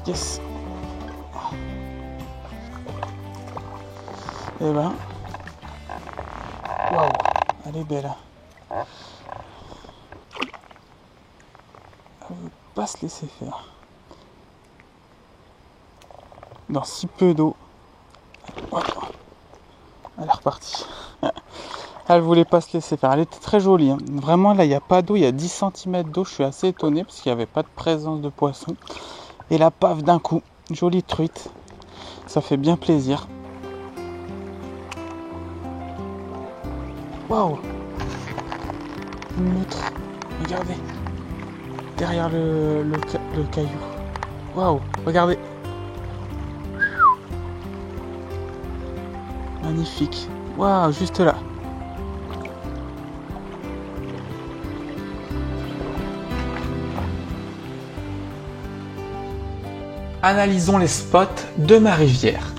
Yes. Et ben, waouh, elle est belle. Elle veut pas se laisser faire. Dans si peu d'eau. Oh, elle est repartie. Elle voulait pas se laisser faire. Elle était très jolie. Hein. Vraiment, là, il n'y a pas d'eau. Il y a 10 cm d'eau. Je suis assez étonné parce qu'il n'y avait pas de présence de poisson. Et la paf d'un coup. Jolie truite. Ça fait bien plaisir. Waouh! Une loutre. Regardez. Derrière le caillou. Waouh! Regardez. Magnifique. Waouh! Juste là. Analysons les spots de ma rivière.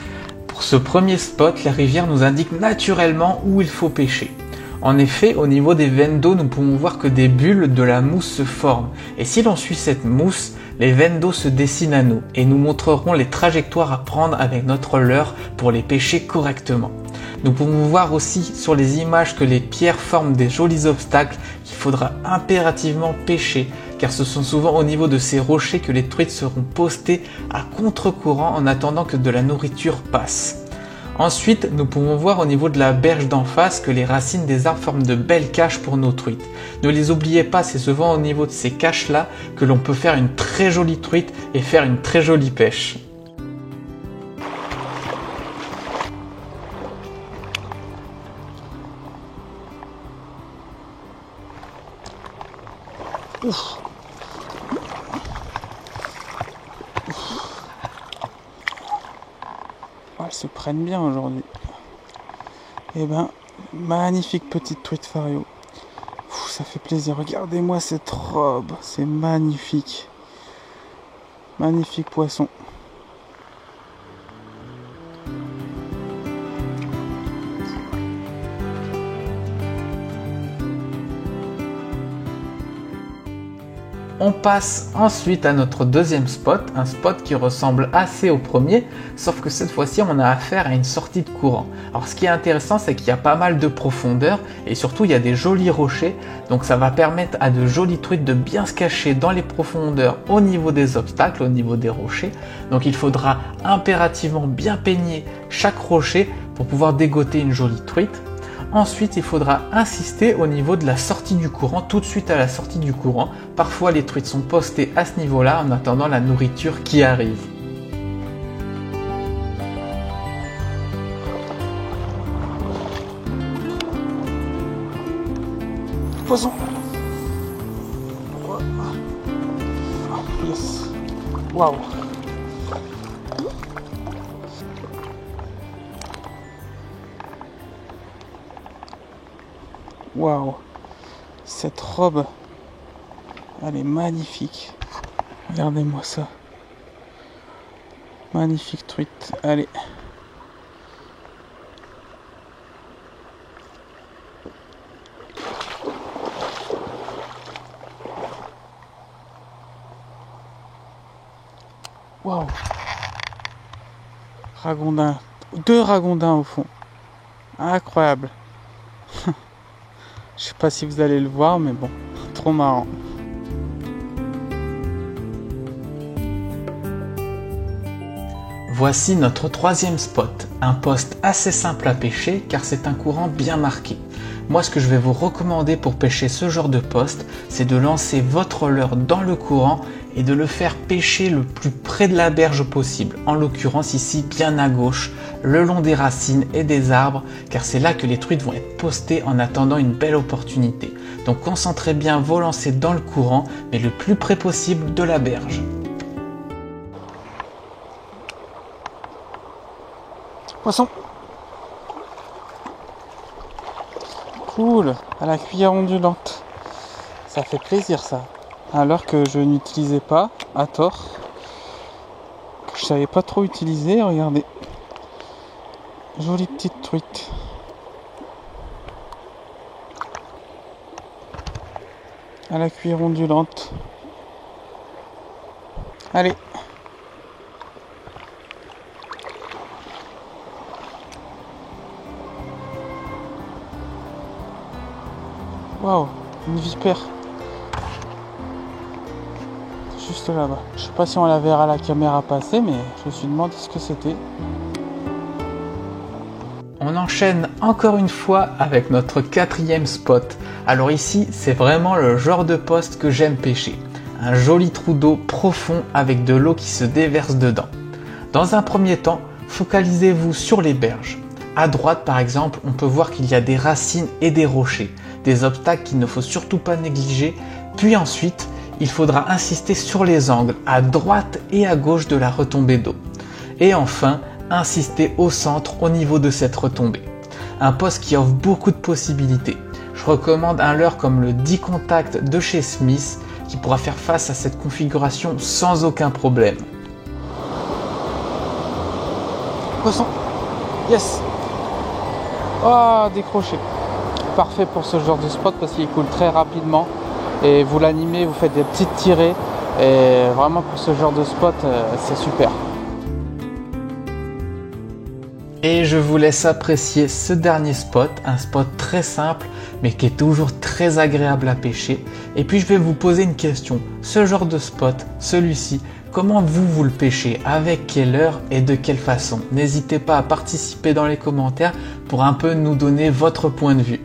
Pour ce premier spot, la rivière nous indique naturellement où il faut pêcher. En effet, au niveau des veines d'eau, nous pouvons voir que des bulles de la mousse se forment. Et si l'on suit cette mousse, les veines d'eau se dessinent à nous et nous montreront les trajectoires à prendre avec notre leurre pour les pêcher correctement. Nous pouvons voir aussi sur les images que les pierres forment des jolis obstacles qu'il faudra impérativement pêcher, car ce sont souvent au niveau de ces rochers que les truites seront postées à contre-courant en attendant que de la nourriture passe. Ensuite, nous pouvons voir au niveau de la berge d'en face que les racines des arbres forment de belles caches pour nos truites. Ne les oubliez pas, c'est souvent au niveau de ces caches-là que l'on peut faire une très jolie truite et faire une très jolie pêche. Ouf. Oh, elles se prennent bien aujourd'hui. Eh ben, magnifique petite truite Fario. Ça fait plaisir. Regardez-moi cette robe. C'est magnifique. Magnifique poisson. On passe ensuite à notre deuxième spot, un spot qui ressemble assez au premier, sauf que cette fois-ci on a affaire à une sortie de courant. Alors ce qui est intéressant, c'est qu'il y a pas mal de profondeur et surtout il y a des jolis rochers, donc ça va permettre à de jolies truites de bien se cacher dans les profondeurs au niveau des obstacles, au niveau des rochers. Donc il faudra impérativement bien peigner chaque rocher pour pouvoir dégoter une jolie truite. Ensuite, il faudra insister au niveau de la sortie du courant, tout de suite à la sortie du courant. Parfois, les truites sont postées à ce niveau-là en attendant la nourriture qui arrive. Poisson. Yes. Waouh. Waouh, cette robe, elle est magnifique. Regardez-moi ça. Magnifique truite. Allez. Waouh. Ragondin. 2 ragondins au fond. Incroyable. Je sais pas si vous allez le voir, mais bon, trop marrant. Voici notre troisième spot, un poste assez simple à pêcher car c'est un courant bien marqué. Moi, ce que je vais vous recommander pour pêcher ce genre de poste, c'est de lancer votre leurre dans le courant et de le faire pêcher le plus près de la berge possible. En l'occurrence ici, bien à gauche, le long des racines et des arbres, car c'est là que les truites vont être postées en attendant une belle opportunité. Donc concentrez bien vos lancers dans le courant, mais le plus près possible de la berge. Poisson. Cool, à la cuillère ondulante. Ça fait plaisir ça. Alors que je n'utilisais pas, à tort. Que je savais pas trop utiliser, regardez. Jolie petite truite. À la cuillère ondulante. Allez. une vipère. Juste là-bas. Je sais pas si on la verra à la caméra passer, mais je me suis demandé ce que c'était. On enchaîne encore une fois avec notre 4e spot. Alors ici, c'est vraiment le genre de poste que j'aime pêcher. Un joli trou d'eau profond avec de l'eau qui se déverse dedans. Dans un premier temps, focalisez-vous sur les berges. À droite par exemple, on peut voir qu'il y a des racines et des rochers, des obstacles qu'il ne faut surtout pas négliger. Puis ensuite, il faudra insister sur les angles à droite et à gauche de la retombée d'eau. Et enfin, insister au centre au niveau de cette retombée. Un poste qui offre beaucoup de possibilités. Je recommande un leurre comme le 10 contact de chez Smith qui pourra faire face à cette configuration sans aucun problème. Poisson. Yes. Oh, décroché. Parfait pour ce genre de spot parce qu'il coule très rapidement. Et vous l'animez, vous faites des petites tirées. Et vraiment pour ce genre de spot, c'est super. Et je vous laisse apprécier ce dernier spot, un spot très simple mais qui est toujours très agréable à pêcher. Et puis je vais vous poser une question, ce genre de spot, celui-ci, comment vous le pêchez, avec quelle heure et de quelle façon? N'hésitez pas à participer dans les commentaires pour un peu nous donner votre point de vue.